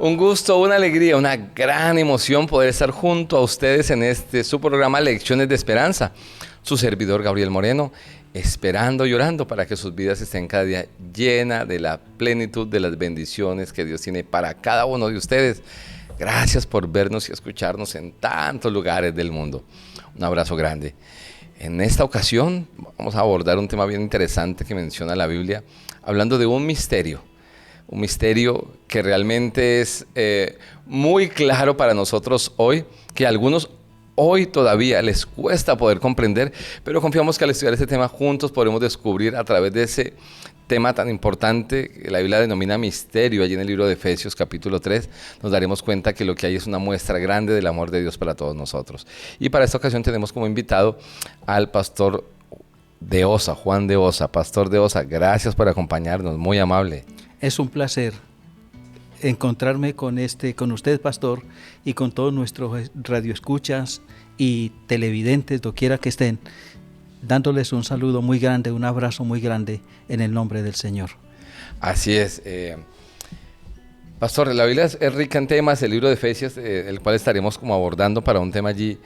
Un gusto, una alegría, una gran emoción poder estar junto a ustedes en su programa Lecciones de Esperanza. Su servidor Gabriel Moreno, esperando y orando para que sus vidas estén cada día llenas de la plenitud de las bendiciones que Dios tiene para cada uno de ustedes. Gracias por vernos y escucharnos en tantos lugares del mundo. Un abrazo grande. En esta ocasión vamos a abordar un tema bien interesante que menciona la Biblia, hablando de un misterio que realmente es muy claro para nosotros hoy, que a algunos hoy todavía les cuesta poder comprender, pero confiamos que al estudiar este tema juntos podremos descubrir a través de ese tema tan importante que la Biblia denomina misterio. Allí en el libro de Efesios capítulo 3 nos daremos cuenta que lo que hay es una muestra grande del amor de Dios para todos nosotros. Y para esta ocasión tenemos como invitado al pastor de Osa, Juan de Osa. Pastor de Osa, gracias por acompañarnos, muy amable. Es un placer encontrarme con usted, pastor, y con todos nuestros radioescuchas y televidentes, doquiera que estén, dándoles un saludo muy grande, un abrazo muy grande en el nombre del Señor. Así es. Pastor, la Biblia es rica en temas, el libro de Efesios, el cual estaremos como abordando para un tema allí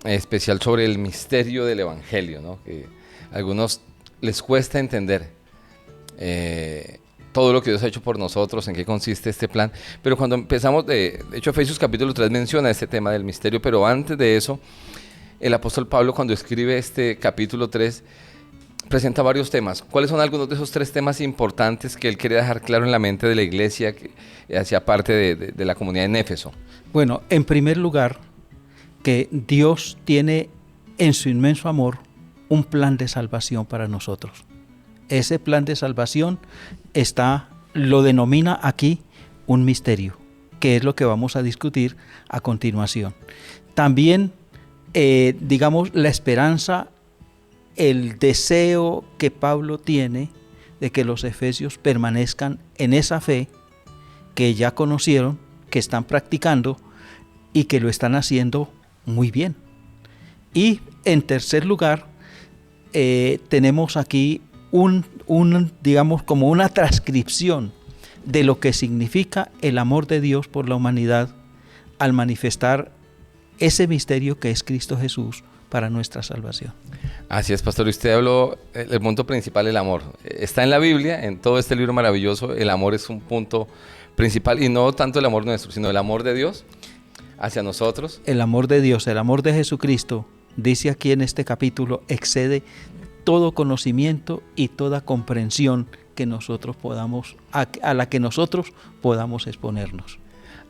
especial sobre el misterio del Evangelio, ¿no? Que a algunos les cuesta entender todo lo que Dios ha hecho por nosotros, en qué consiste este plan. Pero cuando empezamos, de hecho Efesios capítulo 3 menciona este tema del misterio, pero antes de eso, el apóstol Pablo cuando escribe este capítulo 3, presenta varios temas. ¿Cuáles son algunos de esos 3 temas importantes que él quería dejar claro en la mente de la iglesia que hacía parte de la comunidad en Éfeso? Bueno, en primer lugar, que Dios tiene en su inmenso amor un plan de salvación para nosotros. Ese plan de salvación lo denomina aquí un misterio, que es lo que vamos a discutir a continuación. También, la esperanza, el deseo que Pablo tiene de que los efesios permanezcan en esa fe que ya conocieron, que están practicando y que lo están haciendo muy bien. Y en tercer lugar, tenemos aquí como una transcripción de lo que significa el amor de Dios por la humanidad al manifestar ese misterio que es Cristo Jesús para nuestra salvación. Así es, pastor. Usted habló, el punto principal, el amor. Está en la Biblia, en todo este libro maravilloso, el amor es un punto principal, y no tanto el amor nuestro, sino el amor de Dios hacia nosotros. El amor de Dios, el amor de Jesucristo, dice aquí en este capítulo, excede todo conocimiento y toda comprensión que nosotros a la que nosotros podamos exponernos.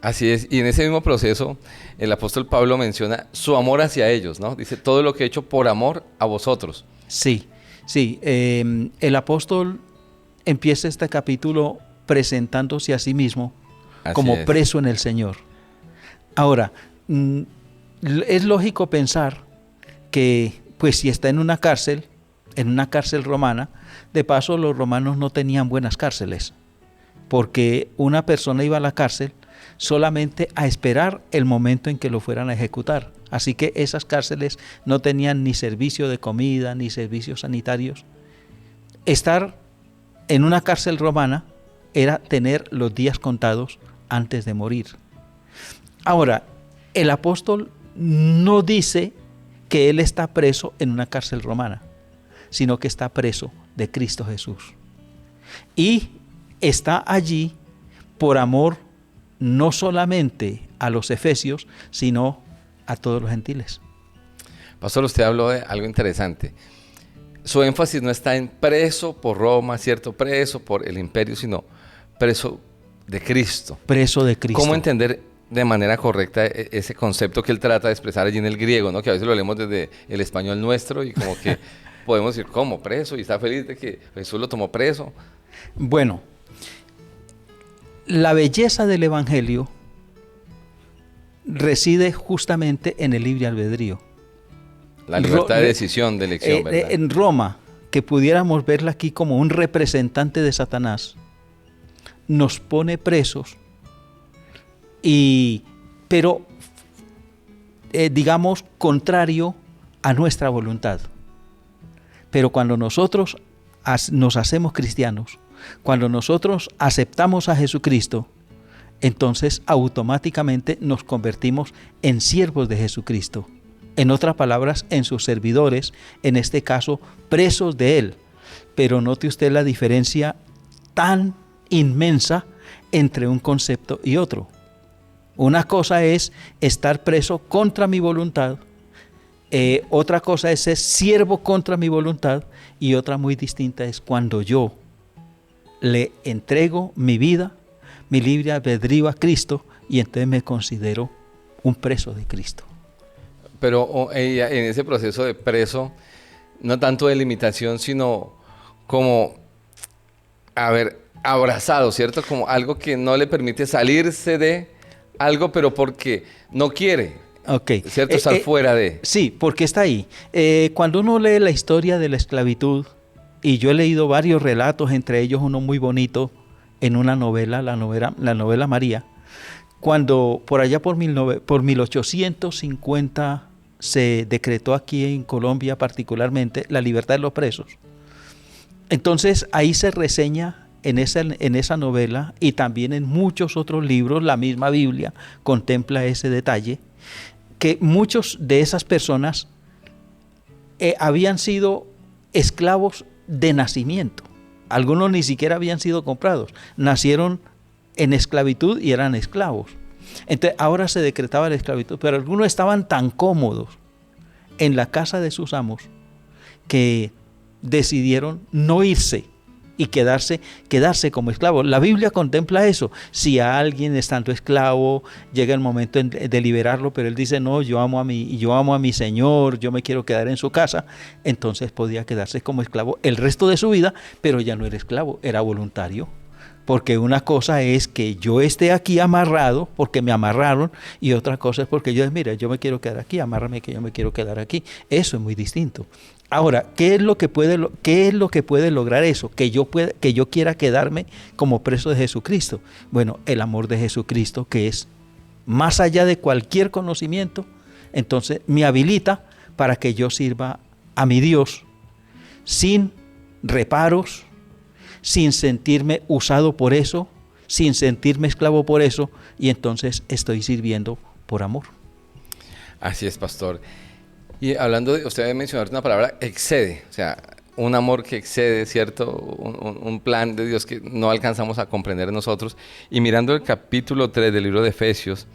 Así es, y en ese mismo proceso el apóstol Pablo menciona su amor hacia ellos, ¿no? Dice, todo lo que he hecho por amor a vosotros. Sí, el apóstol empieza este capítulo presentándose a sí mismo como preso en el Señor. Ahora, es lógico pensar que, pues si está en una cárcel romana, de paso los romanos no tenían buenas cárceles, porque una persona iba a la cárcel solamente a esperar el momento en que lo fueran a ejecutar. Así que esas cárceles no tenían ni servicio de comida, ni servicios sanitarios. Estar en una cárcel romana era tener los días contados antes de morir. Ahora, el apóstol no dice que él está preso en una cárcel romana, sino que está preso de Cristo Jesús. Y está allí por amor no solamente a los efesios, sino a todos los gentiles. Pastor, usted habló de algo interesante. Su énfasis no está en preso por Roma, ¿cierto? Preso por el imperio, sino preso de Cristo. Preso de Cristo. ¿Cómo entender de manera correcta ese concepto que él trata de expresar allí en el griego, ¿no? Que a veces lo leemos desde el español nuestro y como que podemos decir, ¿cómo? Preso, y está feliz de que Jesús lo tomó preso. Bueno, la belleza del Evangelio reside justamente en el libre albedrío. La libertad de decisión, de elección, ¿verdad? En Roma, que pudiéramos verla aquí como un representante de Satanás, nos pone presos, pero contrario a nuestra voluntad. Pero cuando nosotros nos hacemos cristianos, cuando nosotros aceptamos a Jesucristo, entonces automáticamente nos convertimos en siervos de Jesucristo. En otras palabras, en sus servidores, en este caso, presos de Él. Pero note usted la diferencia tan inmensa entre un concepto y otro. Una cosa es estar preso contra mi voluntad, otra cosa es ser siervo contra mi voluntad, y otra muy distinta es cuando yo le entrego mi vida, mi libre albedrío a Cristo, y entonces me considero un preso de Cristo. Pero en ese proceso de preso, no tanto de limitación, sino como, abrazado, ¿cierto? Como algo que no le permite salirse de algo, pero porque no quiere, ¿cierto? Estar fuera de. Sí, porque está ahí. Cuando uno lee la historia de la esclavitud, y yo he leído varios relatos, entre ellos uno muy bonito, en una novela, la novela María, cuando por allá por 1850 se decretó aquí en Colombia particularmente la libertad de los presos. Entonces ahí se reseña en esa novela, y también en muchos otros libros, la misma Biblia contempla ese detalle, que muchos de esas personas habían sido esclavos de nacimiento. Algunos ni siquiera habían sido comprados, nacieron en esclavitud y eran esclavos. Entonces ahora se decretaba la esclavitud, pero algunos estaban tan cómodos en la casa de sus amos que decidieron no irse y quedarse como esclavos. La Biblia contempla eso. Si a alguien estando esclavo llega el momento de liberarlo, pero él dice no, yo amo a mi Señor, yo me quiero quedar en su casa, entonces podía quedarse como esclavo el resto de su vida, pero ya no era esclavo, era voluntario. Porque una cosa es que yo esté aquí amarrado porque me amarraron, y otra cosa es porque yo me quiero quedar aquí, amárrame que yo me quiero quedar aquí. Eso es muy distinto. Ahora, ¿qué es lo que puede lograr eso? Que yo quiera quedarme como preso de Jesucristo. Bueno, el amor de Jesucristo, que es más allá de cualquier conocimiento, entonces me habilita para que yo sirva a mi Dios sin reparos, sin sentirme usado por eso, sin sentirme esclavo por eso, y entonces estoy sirviendo por amor. Así es, pastor. Y hablando de, usted mencionó una palabra, excede, o sea, un amor que excede, ¿cierto? Un plan de Dios que no alcanzamos a comprender nosotros. Y mirando el capítulo 3 del libro de Efesios,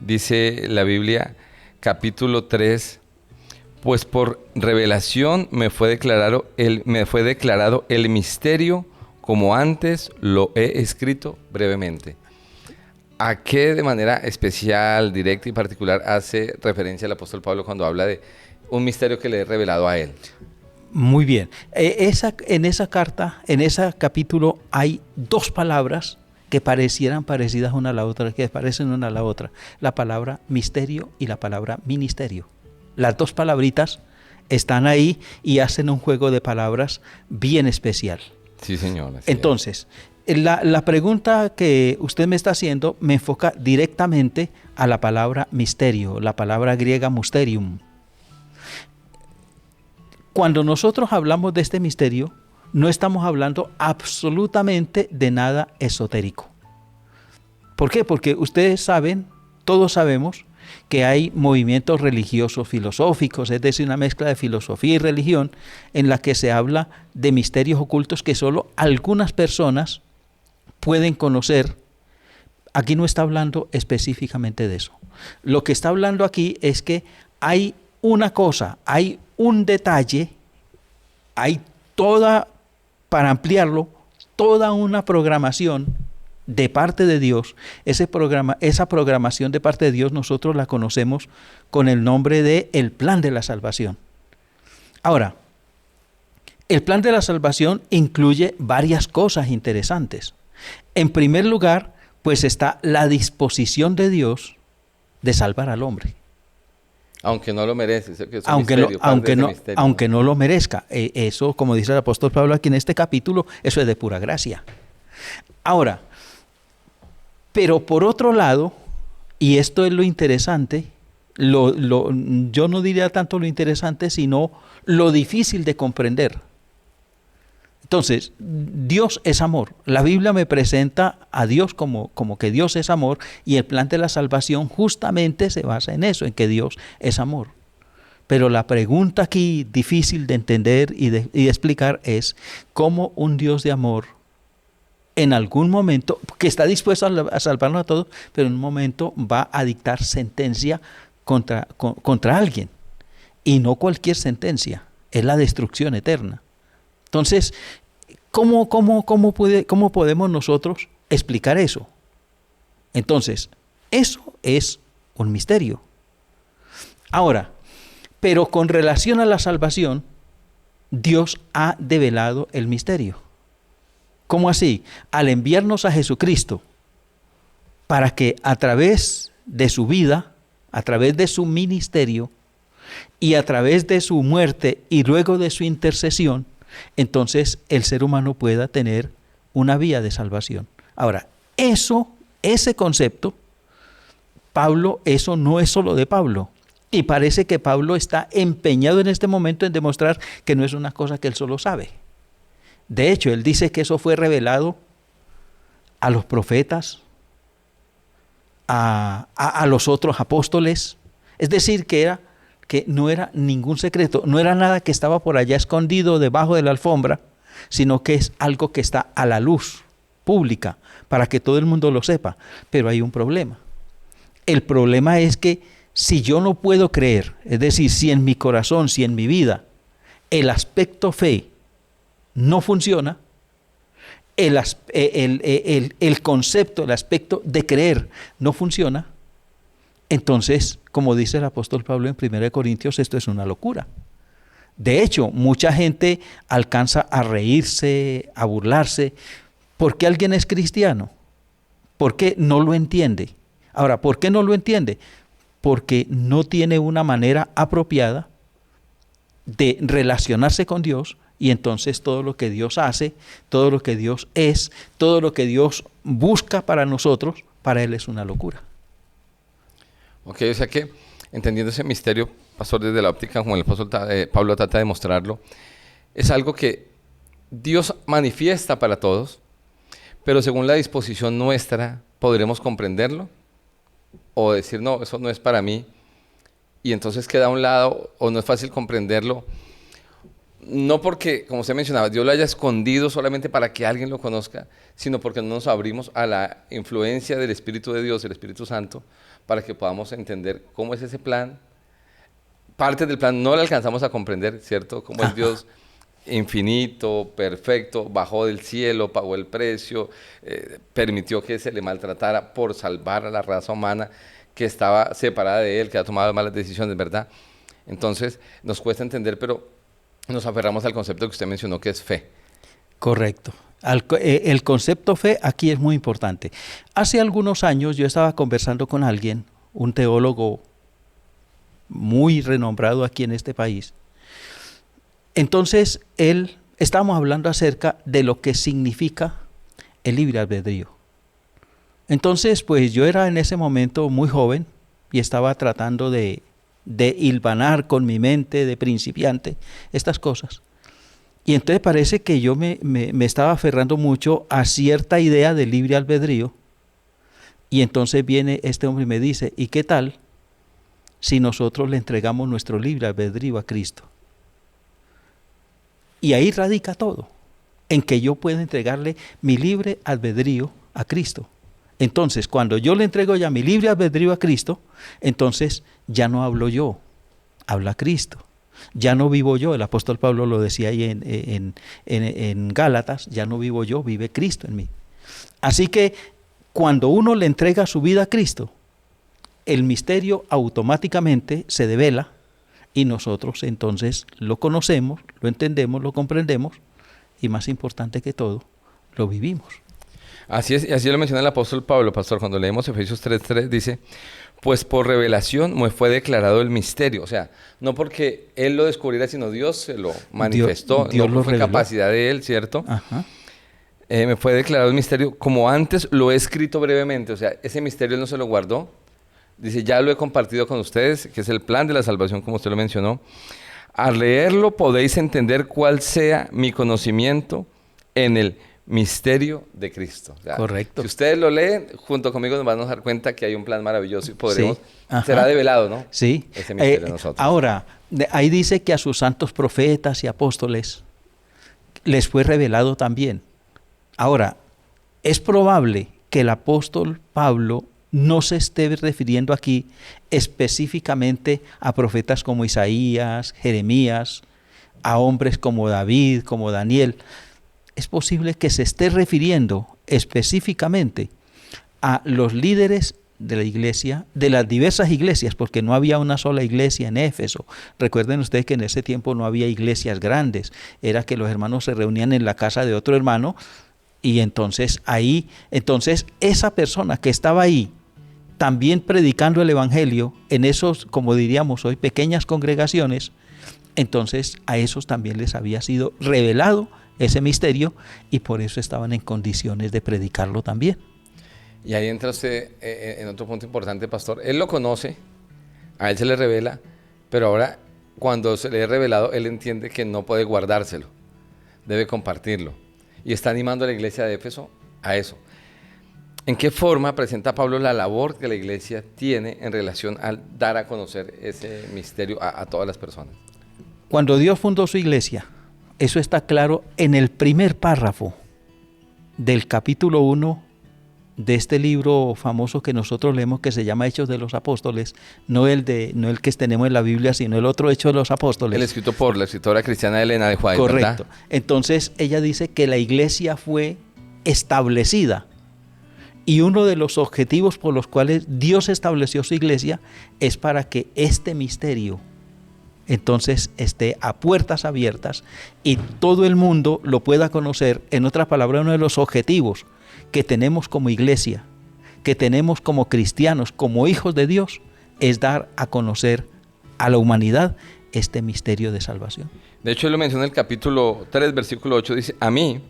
dice la Biblia, capítulo 3, pues por revelación me fue declarado el misterio, como antes lo he escrito brevemente. ¿A qué de manera especial, directa y particular hace referencia el apóstol Pablo cuando habla de un misterio que le he revelado a él? Muy bien. En esa carta, en ese capítulo, hay dos palabras que parecieran parecidas una a la otra, que parecen una a la otra. La palabra misterio y la palabra ministerio. Las dos palabritas están ahí y hacen un juego de palabras bien especial. Sí, señor. Entonces, la pregunta que usted me está haciendo me enfoca directamente a la palabra misterio, la palabra griega mysterium. Cuando nosotros hablamos de este misterio, no estamos hablando absolutamente de nada esotérico. ¿Por qué? Porque ustedes saben, todos sabemos, que hay movimientos religiosos filosóficos, es decir, una mezcla de filosofía y religión, en la que se habla de misterios ocultos que solo algunas personas pueden conocer. Aquí no está hablando específicamente de eso. Lo que está hablando aquí es que hay una cosa, hay un detalle, hay para ampliarlo, toda una programación de parte de Dios. Esa programación de parte de Dios nosotros la conocemos con el nombre de el plan de la salvación. Ahora, el plan de la salvación incluye varias cosas interesantes. En primer lugar, pues está la disposición de Dios de salvar al hombre. Aunque no lo merece. Aunque no lo merezca. Eso, como dice el apóstol Pablo aquí en este capítulo, eso es de pura gracia. Ahora, pero por otro lado, y esto es lo interesante, yo no diría tanto lo interesante, sino lo difícil de comprender. Entonces, Dios es amor. La Biblia me presenta a Dios como que Dios es amor, y el plan de la salvación justamente se basa en eso, en que Dios es amor. Pero la pregunta aquí difícil de entender y de explicar es cómo un Dios de amor en algún momento, que está dispuesto a salvarnos a todos, pero en un momento va a dictar sentencia contra alguien. Y no cualquier sentencia, es la destrucción eterna. Entonces, ¿cómo podemos nosotros explicar eso? Entonces, eso es un misterio. Ahora, pero con relación a la salvación, Dios ha develado el misterio. ¿Cómo así? Al enviarnos a Jesucristo para que a través de su vida, a través de su ministerio y a través de su muerte y luego de su intercesión, entonces el ser humano pueda tener una vía de salvación. Ahora, ese concepto, eso no es solo de Pablo. Y parece que Pablo está empeñado en este momento en demostrar que no es una cosa que él solo sabe. De hecho, él dice que eso fue revelado a los profetas, a los otros apóstoles. Es decir, que no era ningún secreto, no era nada que estaba por allá escondido debajo de la alfombra, sino que es algo que está a la luz pública para que todo el mundo lo sepa. Pero hay un problema. El problema es que si yo no puedo creer, es decir, si en mi corazón, si en mi vida, el aspecto fe no funciona, el concepto, el aspecto de creer no funciona, entonces, como dice el apóstol Pablo en 1 Corintios, esto es una locura. De hecho, mucha gente alcanza a reírse, a burlarse. ¿Por qué alguien es cristiano? ¿Por qué no lo entiende? Ahora, ¿por qué no lo entiende? Porque no tiene una manera apropiada de relacionarse con Dios, y entonces todo lo que Dios hace, todo lo que Dios es, todo lo que Dios busca para nosotros, para Él es una locura. Ok, o sea que, entendiendo ese misterio, pastor, desde la óptica, como el apóstol Pablo trata de mostrarlo, es algo que Dios manifiesta para todos, pero según la disposición nuestra, ¿podremos comprenderlo? O decir, no, eso no es para mí, y entonces queda a un lado, o no es fácil comprenderlo, no porque, como usted mencionaba, Dios lo haya escondido solamente para que alguien lo conozca, sino porque no nos abrimos a la influencia del Espíritu de Dios, el Espíritu Santo, para que podamos entender cómo es ese plan. Parte del plan no lo alcanzamos a comprender, ¿cierto? Cómo es Dios infinito, perfecto, bajó del cielo, pagó el precio, permitió que se le maltratara por salvar a la raza humana que estaba separada de Él, que ha tomado malas decisiones, ¿verdad? Entonces, nos cuesta entender, pero nos aferramos al concepto que usted mencionó, que es fe. Correcto. El concepto fe aquí es muy importante. Hace algunos años yo estaba conversando con alguien, un teólogo muy renombrado aquí en este país. Entonces, estábamos hablando acerca de lo que significa el libre albedrío. Entonces, pues yo era en ese momento muy joven y estaba tratando de hilvanar con mi mente de principiante estas cosas. Y entonces parece que yo me estaba aferrando mucho a cierta idea de libre albedrío. Y entonces viene este hombre y me dice, ¿y qué tal si nosotros le entregamos nuestro libre albedrío a Cristo? Y ahí radica todo, en que yo pueda entregarle mi libre albedrío a Cristo. Entonces, cuando yo le entrego ya mi libre albedrío a Cristo, entonces ya no hablo yo, habla Cristo. Ya no vivo yo, el apóstol Pablo lo decía ahí en Gálatas, ya no vivo yo, vive Cristo en mí. Así que cuando uno le entrega su vida a Cristo, el misterio automáticamente se devela y nosotros entonces lo conocemos, lo entendemos, lo comprendemos y más importante que todo, lo vivimos. Así es, y así lo menciona el apóstol Pablo, pastor, cuando leemos Efesios 3:3, dice, pues por revelación me fue declarado el misterio. O sea, no porque él lo descubriera, sino Dios se lo manifestó. Dios no lo fue reveló. capacidad de él, ¿cierto? Ajá. Me fue declarado el misterio, como antes lo he escrito brevemente. O sea, ese misterio él no se lo guardó. Dice, ya lo he compartido con ustedes, que es el plan de la salvación, como usted lo mencionó. Al leerlo podéis entender cuál sea mi conocimiento en el misterio de Cristo. O sea, correcto. Si ustedes lo leen, junto conmigo nos van a dar cuenta que hay un plan maravilloso y podremos, Sí. será develado, ¿no? Sí. Ese misterio de nosotros. Ahora, ahí dice que a sus santos profetas y apóstoles les fue revelado también. Ahora, es probable que el apóstol Pablo no se esté refiriendo aquí específicamente a profetas como Isaías, Jeremías, a hombres como David, como Daniel. Es posible que se esté refiriendo específicamente a los líderes de la iglesia, de las diversas iglesias, porque no había una sola iglesia en Éfeso. Recuerden ustedes que en ese tiempo no había iglesias grandes, era que los hermanos se reunían en la casa de otro hermano y entonces esa persona que estaba ahí también predicando el evangelio en esos, como diríamos hoy, pequeñas congregaciones, entonces a esos también les había sido revelado ese misterio y por eso estaban en condiciones de predicarlo también. Y ahí entra usted en otro punto importante, pastor. Él lo conoce, a él se le revela, pero ahora cuando se le es revelado, él entiende que no puede guardárselo, debe compartirlo. Y está animando a la iglesia de Éfeso a eso. ¿En qué forma presenta Pablo la labor que la iglesia tiene en relación al dar a conocer ese misterio a todas las personas? Cuando Dios fundó su iglesia, eso está claro en el primer párrafo del capítulo 1 de este libro famoso que nosotros leemos, que se llama Hechos de los Apóstoles, no el que tenemos en la Biblia, sino el otro Hechos de los Apóstoles. El escrito por la escritora cristiana Elena de White, correcto. ¿verdad? Entonces ella dice que la iglesia fue establecida y uno de los objetivos por los cuales Dios estableció su iglesia es para que este misterio entonces esté a puertas abiertas y todo el mundo lo pueda conocer. En otras palabras, uno de los objetivos que tenemos como iglesia, que tenemos como cristianos, como hijos de Dios, es dar a conocer a la humanidad este misterio de salvación. De hecho, él lo menciona en el capítulo 3, versículo 8, dice: a mí,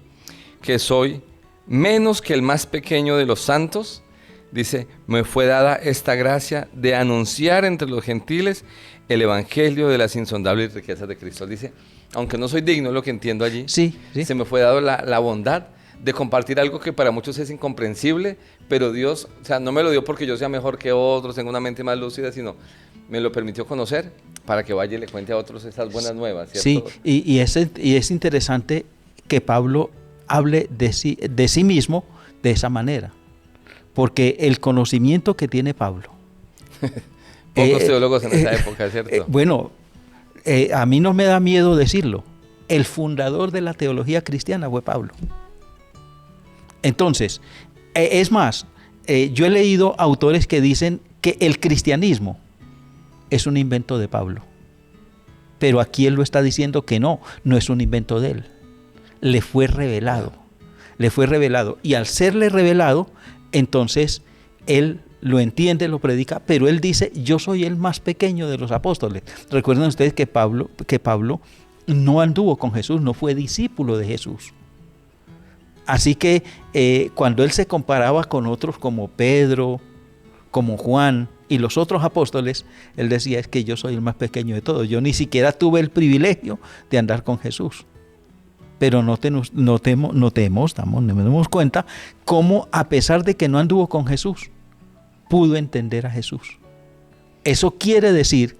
que soy menos que el más pequeño de los santos, dice, me fue dada esta gracia de anunciar entre los gentiles el evangelio de las insondables riquezas de Cristo. Él dice, aunque no soy digno, lo que entiendo allí, sí. se me fue dado la bondad de compartir algo que para muchos es incomprensible, pero Dios, o sea, no me lo dio porque yo sea mejor que otros, tengo una mente más lúcida, sino me lo permitió conocer para que vaya y le cuente a otros esas buenas nuevas, ¿cierto? Sí, y es interesante que Pablo hable de sí mismo de esa manera, porque el conocimiento que tiene Pablo. Pocos teólogos en esa época, ¿cierto? Bueno, a mí no me da miedo decirlo. El fundador de la teología cristiana fue Pablo. Entonces, es más, yo he leído autores que dicen que el cristianismo es un invento de Pablo. Pero aquí él lo está diciendo que no es un invento de él. Le fue revelado. Y al serle revelado, entonces él lo entiende, lo predica, pero él dice, yo soy el más pequeño de los apóstoles. Recuerden ustedes que Pablo no anduvo con Jesús, no fue discípulo de Jesús. Así que cuando él se comparaba con otros como Pedro, como Juan y los otros apóstoles, él decía, es que yo soy el más pequeño de todos. Yo ni siquiera tuve el privilegio de andar con Jesús. Pero nos demos cuenta cómo, a pesar de que no anduvo con Jesús, pudo entender a Jesús. Eso quiere decir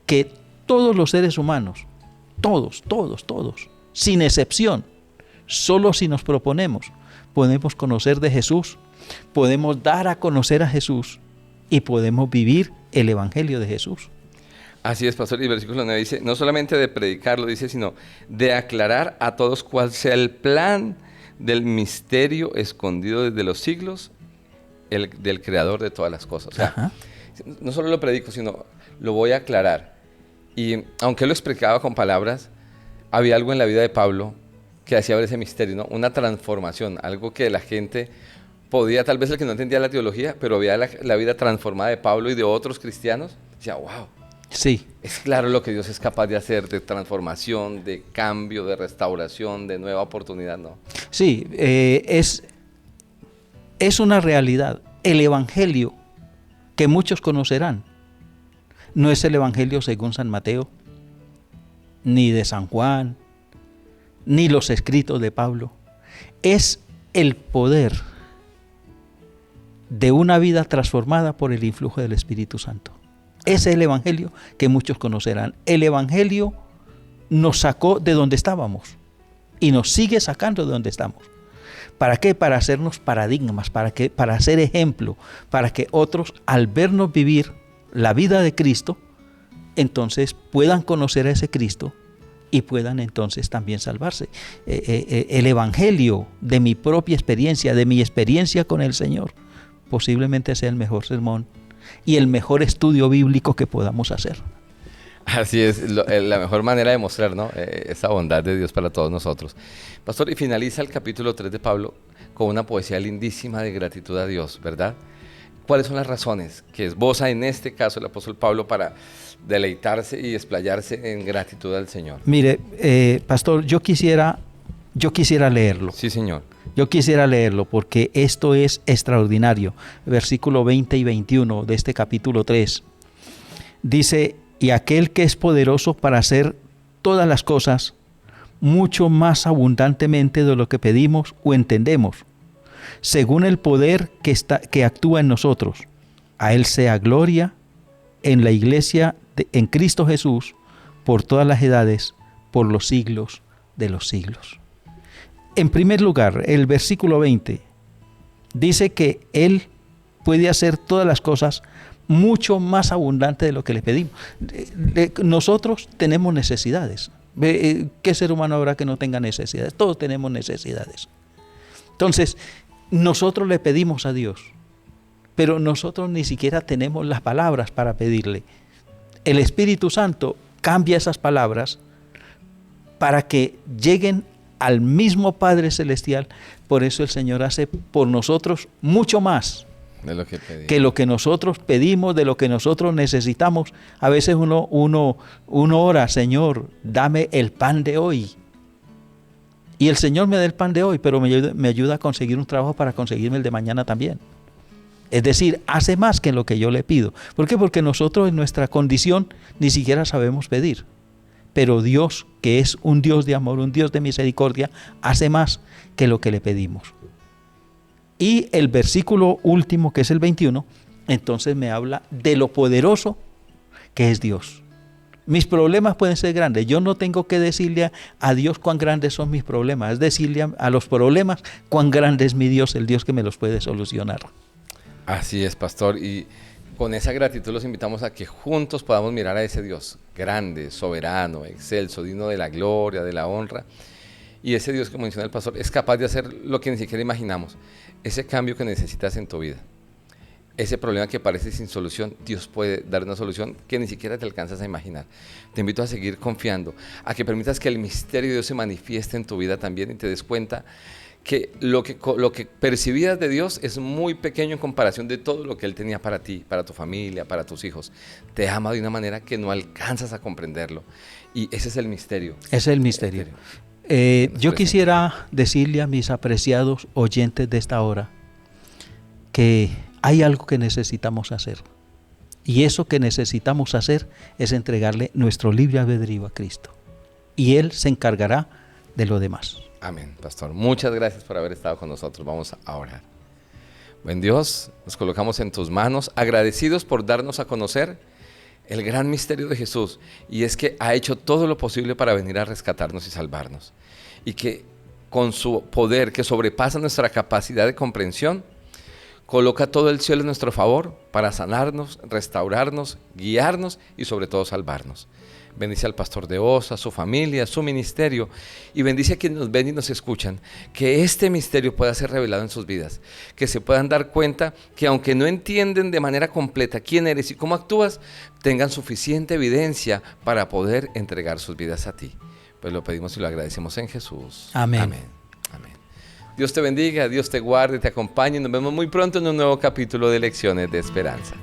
que todos los seres humanos, todos, sin excepción, solo si nos proponemos, podemos conocer de Jesús, podemos dar a conocer a Jesús y podemos vivir el evangelio de Jesús. Así es, pastor. Y el versículo 9 dice, no solamente de predicarlo, dice, sino de aclarar a todos cuál sea el plan del misterio escondido desde los siglos, del creador de todas las cosas. O sea, no solo lo predico, sino lo voy a aclarar. Y aunque él lo explicaba con palabras, había algo en la vida de Pablo que hacía ver ese misterio, ¿no? Una transformación, algo que la gente podía, tal vez el que no entendía la teología, pero veía la vida transformada de Pablo y de otros cristianos, decía, wow. Sí. Es claro lo que Dios es capaz de hacer, de transformación, de cambio, de restauración, de nueva oportunidad, ¿no? Sí, es una realidad. El evangelio que muchos conocerán no es el evangelio según San Mateo, ni de San Juan, ni los escritos de Pablo. es el poder de una vida transformada por el influjo del Espíritu Santo. Ese es el Evangelio que muchos conocerán. El Evangelio nos sacó de donde estábamos y nos sigue sacando de donde estamos. ¿Para qué? Para hacernos paradigmas, para ser ejemplo, para que otros, al vernos vivir la vida de Cristo, entonces puedan conocer a ese Cristo y puedan entonces también salvarse. El Evangelio de mi propia experiencia, de mi experiencia con el Señor, posiblemente sea el mejor sermón y el mejor estudio bíblico que podamos hacer. Así es, la mejor manera de mostrar, ¿no? Esa bondad de Dios para todos nosotros. Pastor, y finaliza el capítulo 3 de Pablo con una poesía lindísima de gratitud a Dios, ¿verdad? ¿Cuáles son las razones que esboza en este caso el apóstol Pablo para deleitarse y explayarse en gratitud al Señor? Mire, pastor, yo quisiera leerlo. Sí, señor. Yo quisiera leerlo porque esto es extraordinario. Versículo 20 y 21 de este capítulo 3. Dice: y aquel que es poderoso para hacer todas las cosas mucho más abundantemente de lo que pedimos o entendemos, según el poder que actúa en nosotros. A Él sea gloria en la iglesia en Cristo Jesús por todas las edades, por los siglos de los siglos. En primer lugar, el versículo 20 dice que Él puede hacer todas las cosas mucho más abundante de lo que le pedimos. Nosotros tenemos necesidades. ¿Qué ser humano habrá que no tenga necesidades? Todos tenemos necesidades. Entonces, nosotros le pedimos a Dios, pero nosotros ni siquiera tenemos las palabras para pedirle. El Espíritu Santo cambia esas palabras para que lleguen al mismo Padre Celestial. Por eso el Señor hace por nosotros mucho más de lo que lo que nosotros pedimos, de lo que nosotros necesitamos. A veces uno ora: Señor, dame el pan de hoy. Y el Señor me da el pan de hoy, pero me ayuda a conseguir un trabajo para conseguirme el de mañana también. Es decir, hace más que lo que yo le pido. ¿Por qué? Porque nosotros en nuestra condición ni siquiera sabemos pedir. Pero Dios, que es un Dios de amor, un Dios de misericordia, hace más que lo que le pedimos. Y el versículo último, que es el 21, entonces me habla de lo poderoso que es Dios. Mis problemas pueden ser grandes. Yo no tengo que decirle a Dios cuán grandes son mis problemas. Es decirle a los problemas cuán grande es mi Dios, el Dios que me los puede solucionar. Así es, pastor. Y con esa gratitud los invitamos a que juntos podamos mirar a ese Dios grande, soberano, excelso, digno de la gloria, de la honra. Y ese Dios, como menciona el pastor, es capaz de hacer lo que ni siquiera imaginamos. Ese cambio que necesitas en tu vida, ese problema que parece sin solución, Dios puede dar una solución que ni siquiera te alcanzas a imaginar. Te invito a seguir confiando, a que permitas que el misterio de Dios se manifieste en tu vida también y te des cuenta que lo que percibías de Dios es muy pequeño en comparación de todo lo que Él tenía para ti, para tu familia, para tus hijos. Te ama de una manera que no alcanzas a comprenderlo. Y ese es el misterio. Ese es el misterio. Yo quisiera decirle a mis apreciados oyentes de esta hora que hay algo que necesitamos hacer. Y eso que necesitamos hacer es entregarle nuestro libre albedrío a Cristo. Y Él se encargará de lo demás. Amén, pastor. Muchas gracias por haber estado con nosotros. Vamos a orar. Buen Dios, nos colocamos en tus manos, agradecidos por darnos a conocer el gran misterio de Jesús, y es que ha hecho todo lo posible para venir a rescatarnos y salvarnos, y que con su poder que sobrepasa nuestra capacidad de comprensión, coloca todo el cielo en nuestro favor para sanarnos, restaurarnos, guiarnos y sobre todo salvarnos. Bendice al pastor de Osa, a su familia, a su ministerio, y bendice a quienes nos ven y nos escuchan, que este misterio pueda ser revelado en sus vidas, que se puedan dar cuenta que aunque no entienden de manera completa quién eres y cómo actúas, tengan suficiente evidencia para poder entregar sus vidas a ti. Pues lo pedimos y lo agradecemos en Jesús. Amén. Amén. Amén. Dios te bendiga, Dios te guarde, te acompañe, y nos vemos muy pronto en un nuevo capítulo de Lecciones de Esperanza.